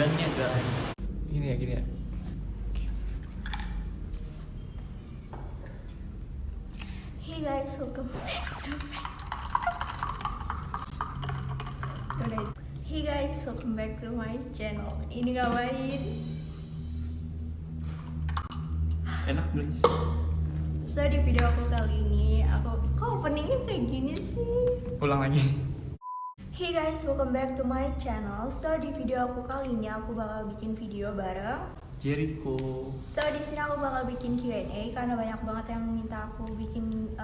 hujannya guys. Gini ya. Hey guys, welcome back to Hey guys, welcome back to my channel. Ini ngapain? Enak guys. So di video aku kali ini, kok openingnya kayak gini sih? Ulang lagi. Hey guys, welcome back to my channel. So di video aku kali ini aku bakal bikin video bareng Jericho. So di sini aku bakal bikin Q&A karena banyak banget yang minta aku bikin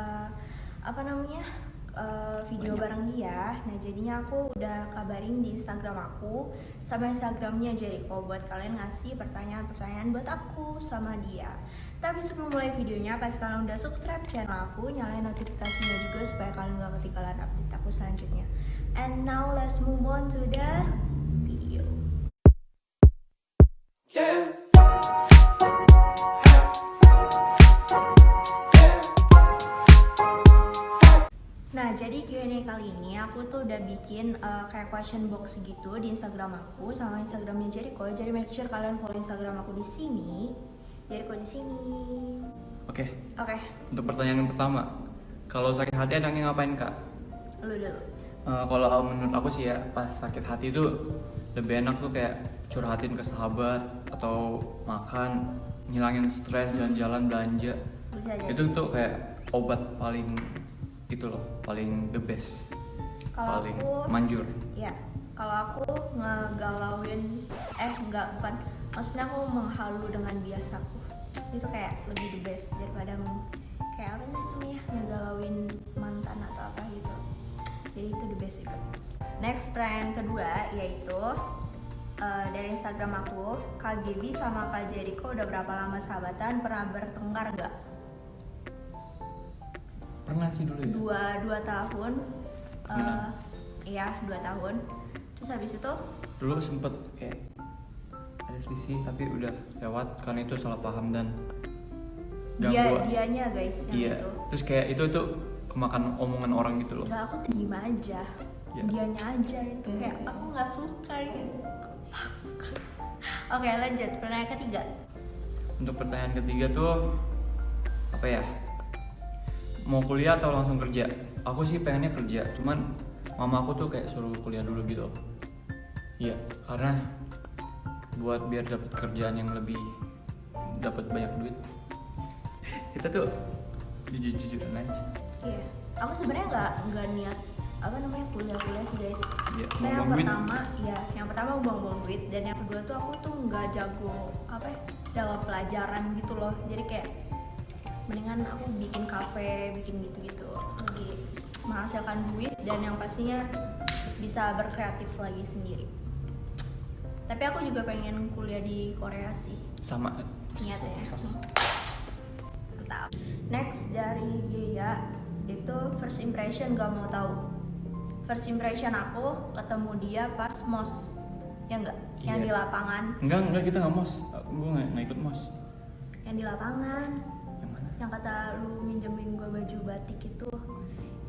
video bareng dia. Nah jadinya aku udah kabarin di Instagram aku sama Instagramnya Jericho buat kalian ngasih pertanyaan-pertanyaan buat aku sama dia. Tapi sebelum mulai videonya, pasti kalian udah subscribe channel aku, nyalain notifikasinya juga supaya kalian gak ketinggalan update aku selanjutnya. And now let's move on to the video. Nah, jadi Q&A kali ini aku tuh udah bikin kayak question box gitu di Instagram aku sama Instagramnya Jericho. Jadi make sure kalian follow Instagram aku di sini, Jericho di sini. Oke. Oke, Untuk pertanyaan yang pertama, kalau sakit hati enaknya ngapain kak? lu dulu. Kalau menurut aku sih ya, pas sakit hati tuh lebih enak tuh kayak curhatin ke sahabat atau makan, ngilangin stres, jalan-jalan, belanja. Bisa aja. Itu tuh kayak obat paling itu loh, paling the best, Kalau paling aku- manjur. Ya, kalau aku ngegalauin, maksudnya aku menghalu dengan biasaku. Itu kayak lebih the best daripada kayak apa namanya, ngegalauin mantan atau apa gitu. Jadi itu the best juga. Next, pertanyaan kedua yaitu dari Instagram aku, Kak Gaby sama Kak Jericho udah berapa lama sahabatan? Pernah bertengkar nggak? Pernah sih dulu ya. Dua tahun. Pernah. Iya, 2 tahun. Terus habis itu Dulu sempet kayak ada selisih tapi udah lewat karena itu salah paham dan dianya guys yang Iya. itu. Terus kayak itu tuh kemakan omongan orang gitu loh. Enggak, aku terima aja. Iya. Dianya aja itu kayak aku nggak suka gitu. Oke, lanjut pertanyaan ketiga. Untuk pertanyaan ketiga tuh apa ya? Mau kuliah atau langsung kerja? Aku sih pengennya kerja, cuman mama aku tuh kayak suruh kuliah dulu gitu. Iya, karena buat biar dapat kerjaan yang lebih dapat banyak duit. Kita tuh jujur-jujuran aja. Iya, aku sebenarnya nggak niat kuliah sih guys. Iya, Saya yang buang duit. pertama, ya yang pertama buang-buang duit, dan yang kedua tuh aku tuh nggak jago dalam pelajaran gitu loh. Jadi kayak mendingan aku bikin kafe, bikin gitu-gitu, lebih menghasilkan duit dan yang pastinya bisa berkreatif lagi sendiri. Tapi aku juga pengen kuliah di Korea sih, Sama. niatnya. Mantap. Next dari Gia itu first impression, gak mau tahu. First impression aku ketemu dia pas mos, ya enggak? Yang Iya. di lapangan, Enggak, kita nggak mos. Gue nggak ikut mos. yang di lapangan, Yang mana? yang kata lu minjemin gua baju batik itu,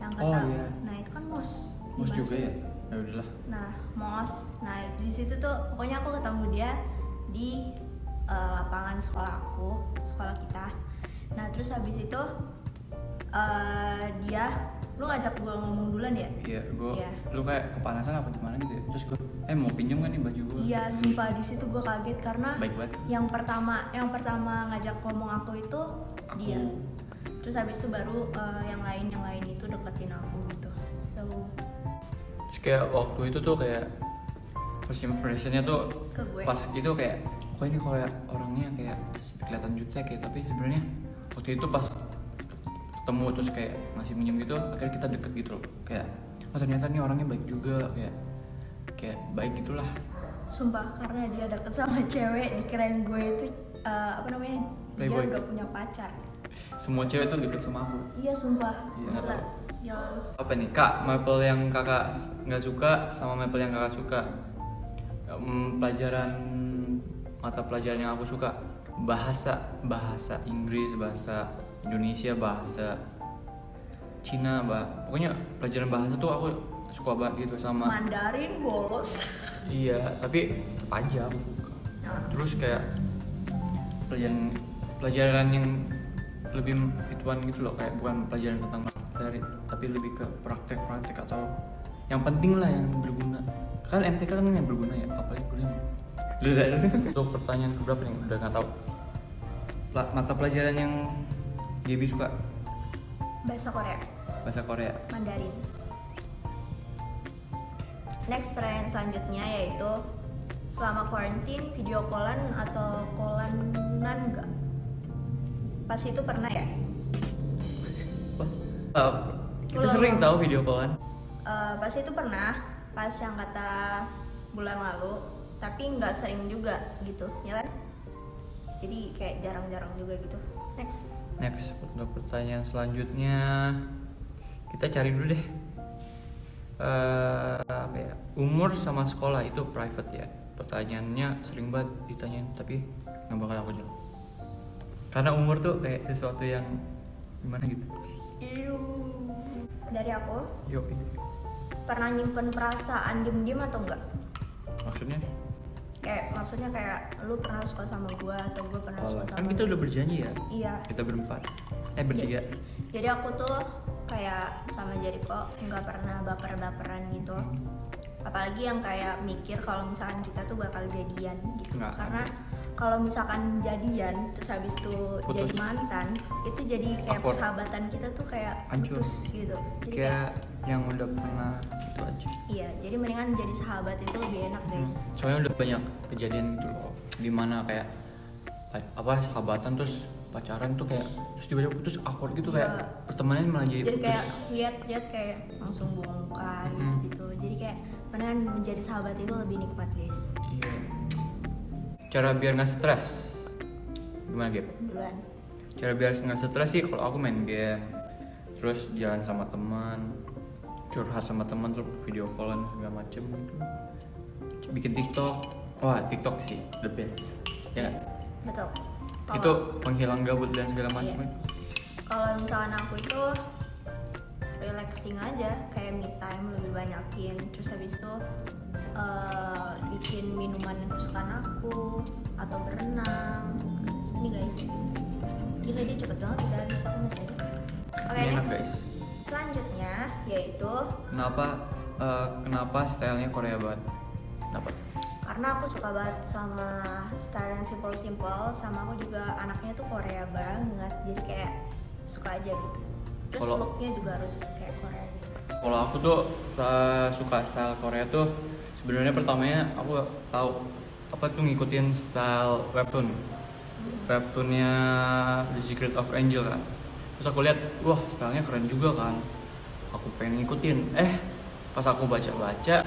yang Oh, kata, iya. nah itu kan mos. Mos Di juga Masuk. ya? Ya udahlah. Nah, mos. Nah, itu di situ tuh pokoknya aku ketemu dia di lapangan sekolah kita. Nah, terus habis itu lu ngajak gue ngomong duluan ya? Iya, Iya. lu kayak kepanasan apa gimana gitu ya? Terus gue, mau pinjam kan nih baju gue? Iya, sumpah di situ gue kaget karena Baik banget. yang pertama ngajak ngomong aku itu Aku. dia. Terus habis itu baru yang lain itu deketin aku gitu. So Terus kayak waktu itu tuh kayak first impressionnya tuh ke gue. pas gitu kayak, kok ini kayak orangnya kayak kelihatan jutek ya, tapi sebenarnya waktu itu pas ketemu terus kayak ngasih minjem gitu, akhirnya kita deket gitu loh. Kayak, oh ternyata nih orangnya baik juga, kayak baik gitulah. Sumpah karena dia deket sama cewek, dikirain gue itu Playboy. dia udah punya pacar. Semua cewek tuh deket sama aku. Iya sumpah. Iya, Gila. nggak tahu. Ya Apa nih kak, maple yang kakak nggak suka sama maple yang kakak suka? Mata pelajaran yang aku suka bahasa Inggris, bahasa Indonesia, bahasa Cina, pokoknya pelajaran bahasa tuh aku suka banget gitu sama Mandarin bolos. iya, tapi tetap aja aku suka. Terus kayak pelajaran yang lebih ituan gitu loh, kayak bukan pelajaran tentang materi tapi lebih ke praktek-praktek atau yang penting lah, yang berguna. Kan MTK kan yang berguna ya, apalagi kuliah. Untuk pertanyaan keberapa nih, udah nggak tahu. Mata pelajaran yang Gaby suka Bahasa Korea, bahasa Korea. Mandarin. Next pertanyaan selanjutnya yaitu selama quarantine video callan atau callanan enggak? Pas itu pernah ya? Kita sering tahu video callan. Pas itu pernah, pas yang kata bulan lalu, tapi nggak sering juga gitu, ya kan? Jadi kayak jarang-jarang juga gitu. Next, untuk pertanyaan selanjutnya kita cari dulu deh. Apa ya? Umur sama sekolah itu private ya. Pertanyaannya sering banget ditanyain, tapi nggak bakal aku jawab. Karena umur tuh kayak sesuatu yang gimana gitu. Dari aku, Yo, pernah nyimpen perasaan diem-diem atau enggak? maksudnya? Maksudnya kayak lu pernah suka sama gua atau gua pernah suka sama Kan kita lu. udah berjanji ya. Iya. Kita berempat. Bertiga. Jadi aku tuh kayak sama Jericho nggak pernah baper-baperan gitu. Apalagi yang kayak mikir kalau misalkan kita tuh bakal jadian gitu. Nggak. Karena kalau misalkan jadian terus habis itu Putus. jadi mantan, itu jadi kayak Awkward. persahabatan kita tuh kayak Hancur. putus gitu. Jadi Kayak yang udah pernah gitu aja. iya, jadi mendingan jadi sahabat itu lebih enak guys. Soalnya udah banyak kejadian gitu loh, dimana kayak apa sahabatan terus pacaran tuh kayak terus tiba-tiba putus, awkward gitu, kayak Iya. pertemanan malah jadi Jadi putus. kayak lihat kayak langsung bongkar gitu. Jadi kayak mendingan menjadi sahabat itu lebih nikmat guys. Iya. Cara biar nggak stres gimana Gap? Duluan. Cara biar nggak stres sih kalau aku main game, terus jalan sama teman, curhat sama teman, terus video callan segala macem gitu, bikin TikTok. Wah, TikTok sih the best ya kan? Betul. Itu penghilang gabut dan segala macam. Iya. Kalau misalkan aku itu relaxing aja, kayak me time lebih banyakin, terus habis itu bikin minuman yang kesukaan aku atau berenang. Ini guys, gila dia cepet banget udah habis, aku masih aja. Oke, Ini enak next. guys. Selanjutnya yaitu Kenapa stylenya Korea banget? Kenapa? karena aku suka banget sama style yang simple-simple, sama aku juga anaknya tuh Korea banget, jadi kayak suka aja gitu. Terus Kalau- looknya juga harus kayak Korea gitu. Kalau aku tuh suka style Korea tuh sebenarnya pertamanya aku tahu apa tuh ngikutin style webtoonnya The Secret of Angel kan. Terus aku lihat, wah stylenya keren juga kan. Aku pengen ngikutin. Pas aku baca-baca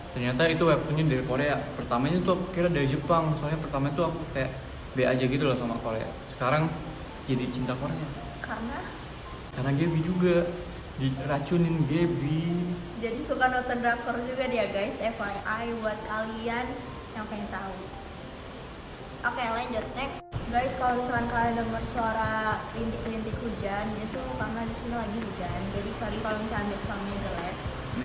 ternyata itu webtoonnya dari Korea. Pertamanya tuh aku kira dari Jepang, soalnya pertama tuh aku kayak B aja gitu loh sama Korea. Sekarang jadi cinta Korea. Karena Gaby juga diracunin Gaby. Jadi suka nonton drakor juga dia guys, FYI buat kalian yang pengen tahu. Oke, lanjut next. Guys, kalau misalkan kalian dengar suara rintik-rintik hujan, itu karena di sini lagi hujan. Jadi sorry kalau misalkan soundnya jelek.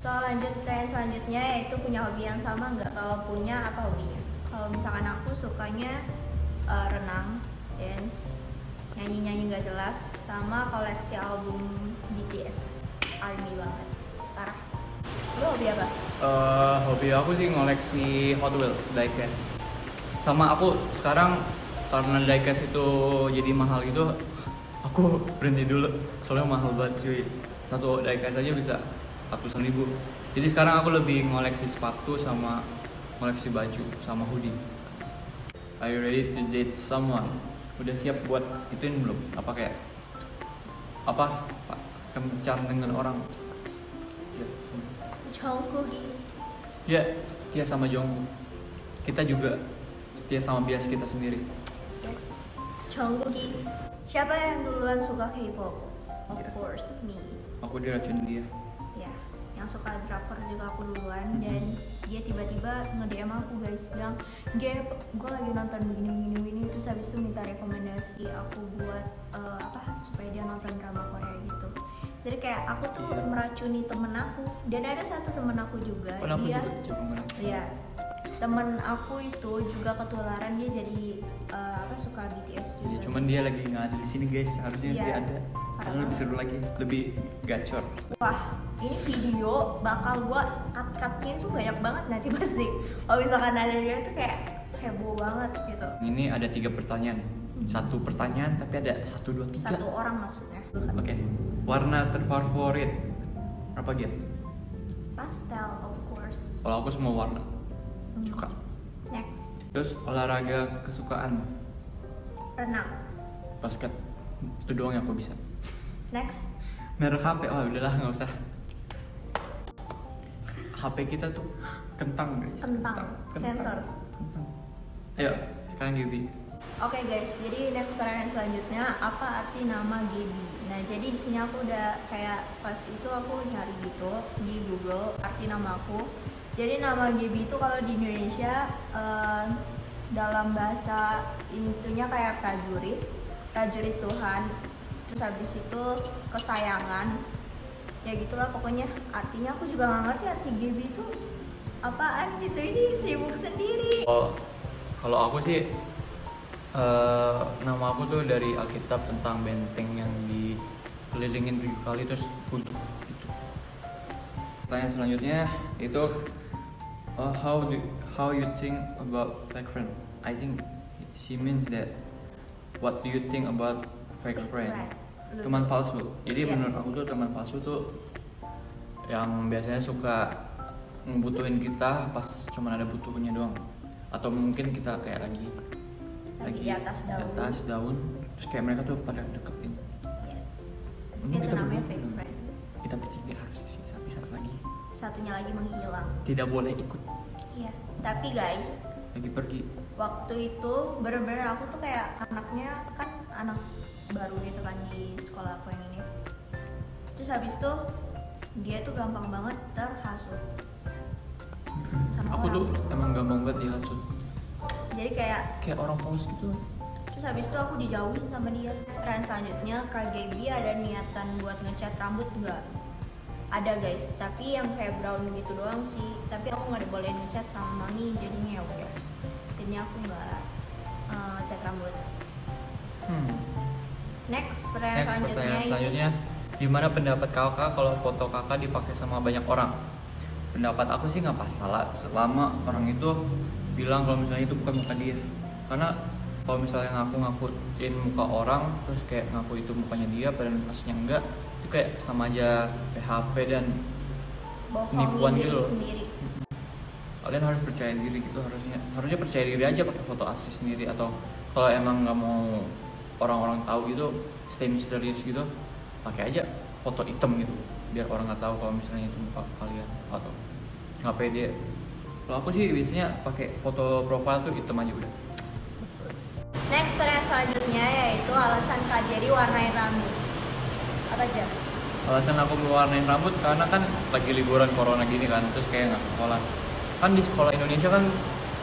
Lanjut kayak selanjutnya yaitu punya hobi yang sama nggak? Kalau punya, apa hobinya? Kalau misalkan aku sukanya renang, dance, nyanyi-nyanyi nggak jelas, sama koleksi album BTS. ARMY banget, parah. Lu hobi apa? Hobi aku sih ngoleksi Hot Wheels diecast. Sama aku sekarang karena diecast itu jadi mahal gitu, aku berhenti dulu. Soalnya mahal banget cuy. Satu diecast aja bisa ratusan ribu. Jadi sekarang aku lebih ngoleksi sepatu sama ngoleksi baju sama hoodie. Are you ready to date someone? Udah siap buat ituin belum? Apa kayak apa? Kencan dengan orang? Jongkook. Ya, setia sama Jongkook. Kita juga setia sama bias kita sendiri. Yes. Jongkook. Siapa yang duluan suka K-pop? Of Yeah. course me. Aku diracunin dia. Ya, yang suka drakor juga aku duluan, dan dia tiba-tiba nge-DM aku guys, bilang, "Gap, gue lagi nonton begini, terus habis itu minta rekomendasi aku buat supaya dia nonton drama Korea gitu." Jadi kayak aku tuh meracuni temen aku, dan ada satu temen aku juga, Kenapa dia juga jago banget? ya temen aku itu juga ketularan, dia jadi suka BTS juga. Ya, cuman dia lagi nggak ada di sini guys, harusnya Iya. dia ada. Karena lebih seru lagi, lebih gacor. Wah, ini video bakal gua cut-cutnya itu banyak banget nanti pasti. Kalau misalkan ada dia tuh kayak heboh banget gitu. Ini ada 3 pertanyaan. Satu pertanyaan tapi ada 1, 2, 3. Satu orang maksudnya. Oke. Warna terfavorit apa gitu? Pastel of course. Kalau aku semua warna suka. Next, Terus olahraga kesukaan renang. basket. Itu doang yang aku bisa. Next, Merek HP, oh udahlah nggak usah. HP kita tuh kentang guys. kentang, sensor. Kentang. Ayo sekarang Gibi. Oke guys, jadi next pertanyaan selanjutnya, apa arti nama Gaby? Nah jadi di sini aku udah kayak pas itu aku nyari gitu di Google arti nama aku. Jadi nama Gaby itu kalau di Indonesia dalam bahasa intinya kayak prajurit, prajurit Tuhan. Terus habis itu kesayangan, ya gitulah pokoknya. Artinya aku juga nggak ngerti arti Gaby itu apaan gitu. Ini sibuk sendiri. Oh, kalau aku sih nama aku tuh dari Alkitab tentang benteng yang dikelilingin 7 kali terus runtuh gitu. Pertanyaan selanjutnya itu how you think about fake friend? I think she means that what do you think about fake friend? Teman palsu. Jadi Iya. menurut aku tuh teman palsu tuh yang biasanya suka ngebutuhin kita pas cuman ada butuhnya doang. Atau mungkin kita kayak lagi Di atas daun. terus kayak mereka tuh pada deketin. Yes. Emang Itu kita namanya berdua fake belum? friend. Kita bertiga harus sih, tapi satu lagi Satunya lagi menghilang. tidak boleh ikut Iya. Tapi guys, lagi pergi. waktu itu bener-bener aku tuh kayak anaknya kan anak baru gitu kan di sekolah aku yang ini. Terus habis itu dia tuh gampang banget terhasut sama Aku orang. tuh emang gampang banget dihasut, Jadi kayak orang polos gitu. terus habis itu aku dijauhin sama dia. Pertanyaan selanjutnya, Kak Gaby ada niatan buat ngecat rambut nggak? Ada guys, tapi yang kayak brown gitu doang sih. Tapi aku nggak boleh ngecat sama mami, jadinya ya udah. Jadinya aku nggak cat rambut. Next, pertanyaan Pertanyaan selanjutnya, selanjutnya, gimana pendapat kakak kalau foto kakak dipakai sama banyak orang? Pendapat aku sih nggak masalah selama orang itu bilang kalau misalnya itu bukan muka dia. Karena kalau misalnya ngakuin muka orang terus kayak ngaku itu mukanya dia padahal aslinya enggak, itu kayak sama aja PHP dan bohongin penipuan diri gitu loh. sendiri. Kalian harus percaya diri gitu, harusnya percaya diri aja pakai foto asli sendiri. Atau kalau emang nggak mau orang-orang tahu gitu, stay misterius gitu, pakai aja foto hitam gitu biar orang nggak tahu kalau misalnya itu muka kalian atau nggak pede. Kalau aku sih biasanya pakai foto profile tuh hitam aja udah. Next, pertanyaan selanjutnya yaitu alasan Kak Jerry warnain rambut. Apa aja? Alasan aku mewarnain rambut karena kan lagi liburan corona gini kan, terus kayak nggak ke sekolah. Kan di sekolah Indonesia kan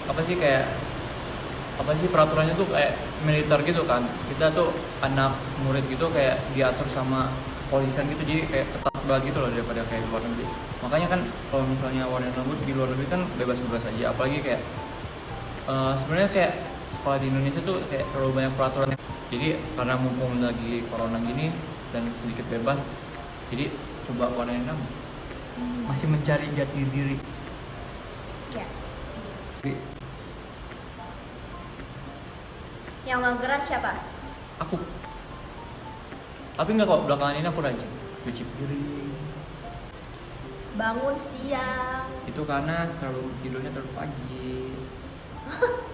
apa sih peraturannya tuh kayak militer gitu kan. Kita tuh anak murid gitu kayak diatur sama kepolisian gitu, jadi kayak ketat banget gitu loh daripada kayak di luar negeri. Makanya kan kalau misalnya warnain rambut di luar negeri kan bebas-bebas aja, apalagi kayak sebenarnya kayak sekolah di Indonesia tuh kayak terlalu banyak peraturan. Jadi karena mumpung lagi corona gini dan sedikit bebas, jadi coba warnain rambut. Masih mencari jati diri. Ya. Yang mageran siapa? Aku. Tapi nggak kok, belakangan ini aku rajin cuci piring. Bangun siang. Itu karena tidurnya terlalu pagi.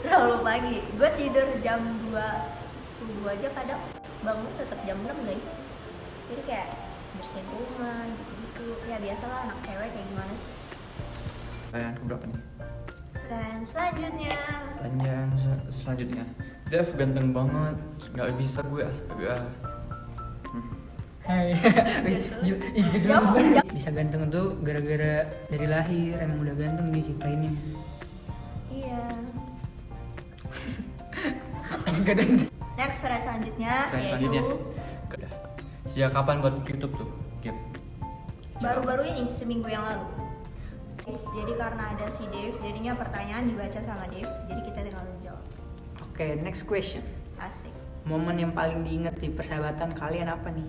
Terlalu pagi. Gue tidur jam 2 subuh aja, kadang bangun tetap jam 6 guys. Jadi kayak bersihin rumah gitu-gitu. Ya biasalah anak cewek kayak gimana sih. Pertanyaan berapa nih? Dan selanjutnya, Pertanyaan selanjutnya. Dev ganteng banget, nggak bisa gue astaga. Hai, ih gitu Jawab, banget. Bisa ganteng tuh gara-gara dari lahir emang udah ganteng diciptainnya. iya. Gak ada. Next pertanyaan selanjutnya Pertanyaan yaitu selanjutnya. Sejak kapan buat YouTube tuh? Gap. Baru-baru ini seminggu yang lalu. Guys, jadi karena ada si Dave, jadinya pertanyaan dibaca sama Dave, jadi kita tinggal jawab. Oke, next question. Asik. Momen yang paling diingat di persahabatan kalian apa nih?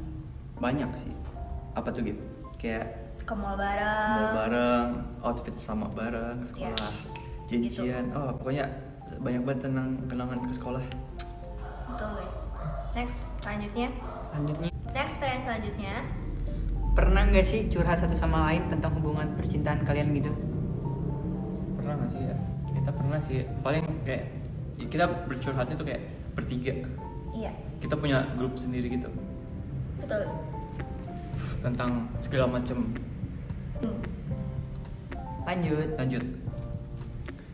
Banyak sih. Apa tuh gitu? Kayak Ke mall mau bareng. bareng, outfit sama bareng, Iya. sekolah, janjian. Oh, pokoknya banyak banget tentang kenangan ke sekolah. Betul guys. Next, selanjutnya. Selanjutnya, Next pertanyaan selanjutnya. pernah nggak sih curhat satu sama lain tentang hubungan percintaan kalian gitu? Pernah nggak sih ya? Kita pernah sih. Paling kayak kita bercurhatnya tuh kayak bertiga. Iya, Kita punya grup sendiri gitu betul. tentang segala macam. Hmm. Lanjut.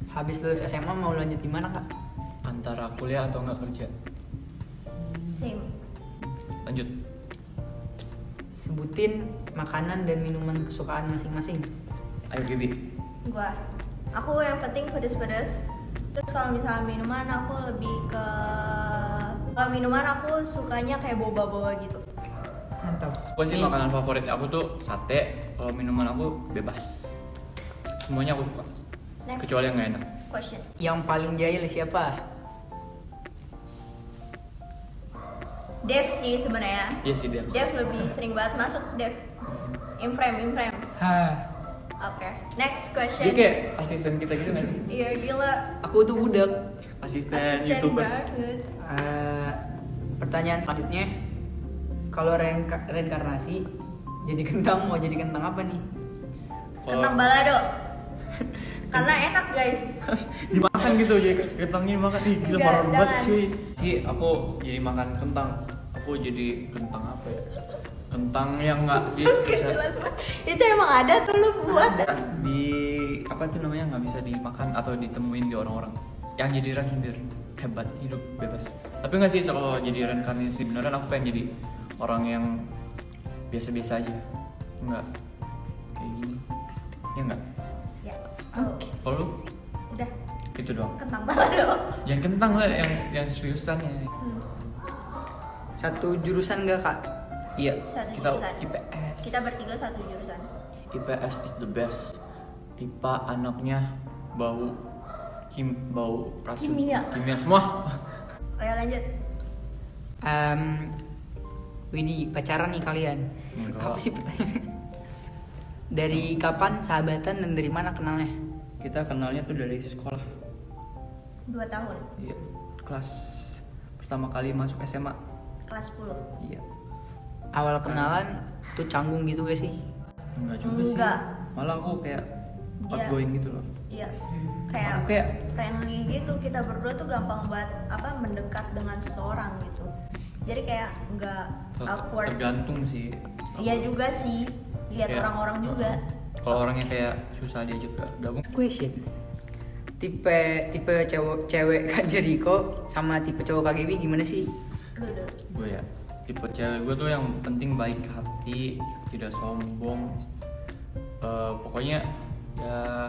Habis lulus SMA mau lanjut di mana kak? Antara kuliah atau nggak kerja. Same. Lanjut. Sebutin makanan dan minuman kesukaan masing-masing. Ayo Gibi. Aku yang penting pedes-pedes. Terus kalau misalnya minuman aku lebih ke, kalau minuman aku sukanya kayak boba-boba gitu. Mantap. Gue sih Nih, makanan favorit aku tuh sate. Kalau minuman aku bebas. Semuanya aku suka. Next Kecuali yang nggak enak. question. yang paling jahil siapa? Dev sih sebenarnya. Iya sih dia. Dev lebih sering banget masuk Dev. In frame. Hah, Oke. Next Dia question. kayak asisten kita gitu nggak sih? Iya gila. aku tuh budak. Asisten Asisten YouTuber. banget. Pertanyaan selanjutnya, kalau reinkarnasi jadi kentang mau jadi kentang apa nih? Kentang balado. Karena enak guys. Dimakan gitu aja kentangnya dimakan. Ih gila Enggak, parah banget jangan. cuy. Sih aku jadi makan kentang. Aku jadi kentang apa ya? Kentang yang nggak Oke, bisa jelas banget. Itu emang ada tuh lu buat. di apa tuh namanya nggak bisa dimakan atau ditemuin di orang-orang. Yang jadi racun biar hebat hidup bebas. Tapi nggak sih kalau jadi reinkarnasi beneran aku pengen jadi orang yang biasa-biasa aja. Nggak kayak gini. Ya nggak? Ya. Oh, Kalau lu udah itu doang. kentang balado. Jangan kentang lah yang seriusan ya. Satu jurusan gak kak? Iya, Satu kita jurusan. IPS. Kita bertiga satu jurusan. IPS is the best. IPA anaknya bau bau racun. Kimia. Kimia semua. Ayo lanjut. Widih, pacaran nih kalian? Enggak. Apa sih pertanyaannya? Dari kapan sahabatan dan dari mana kenalnya? Kita kenalnya tuh dari sekolah. 2 tahun. Iya, kelas pertama kali masuk SMA. Kelas 10. Iya. Awal kenalan tuh canggung gitu gak sih? Enggak juga sih. Enggak. Malah aku kayak Dia- outgoing gitu loh. Iya. Aku Kayak kayak friendly gitu. Kita berdua tuh gampang banget mendekat dengan seseorang gitu. Jadi kayak nggak awkward. tergantung sih. Iya juga sih. Lihat Kayak- orang-orang juga. Kalau orangnya kayak susah diajak gabung. Question. Tipe cewek Kak Jericho sama tipe cowok KGB gimana sih? Lu dulu. Gue ya tipe cewek gue tuh yang penting baik hati, tidak sombong. Pokoknya ya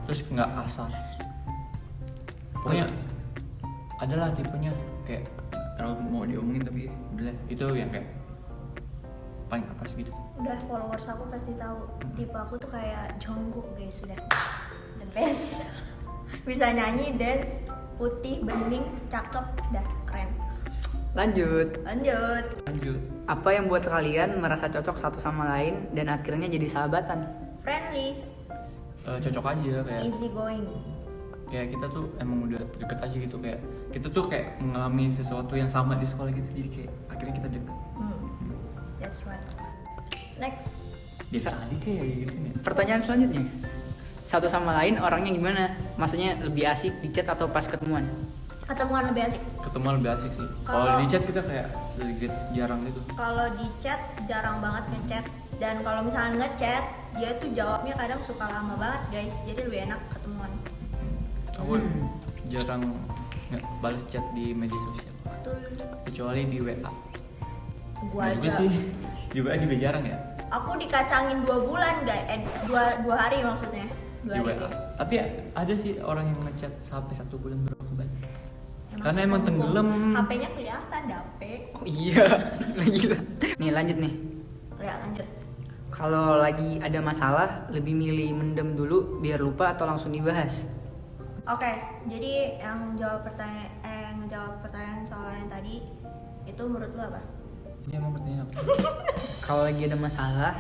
terus nggak kasar. Pokoknya adalah tipenya kayak kalau mau diomongin tapi udah itu yang kayak paling atas gitu. Udah followers aku pasti tahu. Tipe aku tuh kayak Jungkook guys, sudah the best. Bisa nyanyi, dance, putih, bening, cakep, dah keren. Lanjut. Lanjut. Lanjut. Apa yang buat kalian merasa cocok satu sama lain dan akhirnya jadi sahabatan? Friendly, Cocok aja kayak easy going. kayak kita tuh emang udah deket aja gitu, kayak kita tuh kayak mengalami sesuatu yang sama di sekolah gitu, jadi kayak akhirnya kita deket. That's right. Next. Biasa adik kayak gitu ya. Pertanyaan selanjutnya. Satu sama lain orangnya gimana? Maksudnya lebih asik di chat atau pas ketemuan? Ketemuan lebih asik. Ketemuan lebih asik sih. Kalau- Kalau di chat kita kayak sedikit jarang gitu. Kalau di chat jarang banget ngechat, dan kalau misalnya ngechat dia tuh jawabnya kadang suka lama banget guys, jadi lebih enak ketemuan. Aku jarang balas chat di media sosial, Betul. kecuali di WA. Gua Nah, juga aja. sih di WA juga jarang ya. Aku dikacangin 2 bulan guys, dua hari maksudnya. 2 Di hari WA. guys. Tapi ada sih orang yang ngechat sampai 1 bulan baru aku balas. Emang Karena emang sombong. tenggelam. HP-nya kelihatan dape. Oh iya, gila. Nih lanjut nih. Ya lanjut. Kalau lagi ada masalah, lebih milih mendem dulu biar lupa atau langsung dibahas? Oke, jadi yang jawab pertanyaan soal yang tadi itu menurut lu apa? Ini emang pertanyaan apa? Kalau lagi ada masalah,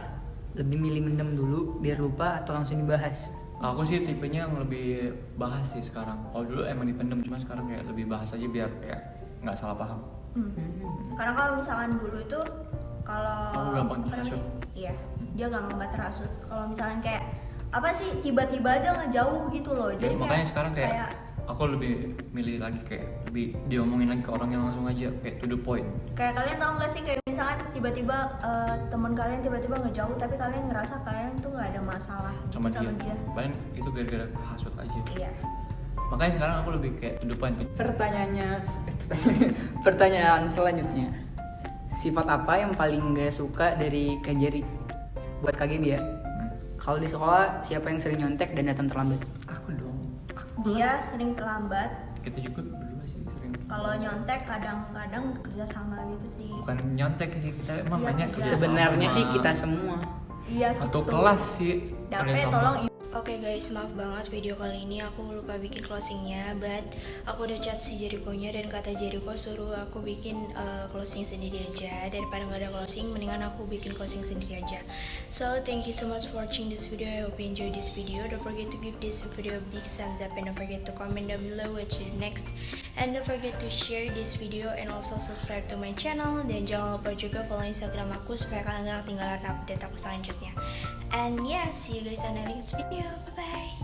lebih milih mendem dulu biar lupa atau langsung dibahas? Aku sih tipenya yang lebih bahas sih sekarang. Kalau dulu emang dipendem, cuma sekarang kayak lebih bahas aja biar kayak nggak salah paham. Karena kalau misalkan dulu itu kalau Aku gampang apa namanya? terhasut. Iya, dia gampang banget terhasut. Kalau misalkan kayak apa sih tiba-tiba aja ngejauh gitu loh. Ya, Jadi makanya sekarang kayak aku lebih milih lagi kayak lebih diomongin lagi ke orang yang langsung aja kayak to the point. kayak kalian tahu nggak sih kayak misalkan tiba-tiba teman kalian tiba-tiba ngejauh tapi kalian ngerasa kalian tuh nggak ada masalah gitu Sama dia. Paling itu gara-gara hasut aja. Iya. Makanya sekarang aku lebih kayak to the point. Pertanyaan selanjutnya. Sifat apa yang paling gak suka dari Kak Jerry? Buat Kak Gaby ya. Kalau di sekolah siapa yang sering nyontek dan datang terlambat? Aku dong. Dia sering terlambat. Kita juga berdua sih sering. Kalau nyontek kadang-kadang kerja sama gitu sih. Bukan nyontek sih, kita emang Iya, banyak iya. kerja Sebenarnya sama. sih kita semua. Iya Satu gitu. kelas sih. Dape kerja sama. tolong. Oke guys, maaf banget video kali ini aku lupa bikin closingnya, but aku udah chat si Jericho-nya dan kata Jericho suruh aku bikin closing sendiri aja. Daripada nggak ada closing, mendingan aku bikin closing sendiri aja. So thank you so much for watching this video. I hope you enjoy this video. Don't forget to give this video a big thumbs up and don't forget to comment down below what you do next. And don't forget to share this video and also subscribe to my channel. Dan jangan lupa juga follow Instagram aku supaya kalian gak ketinggalan update aku selanjutnya. And yeah, see you guys on the next video. Bye bye.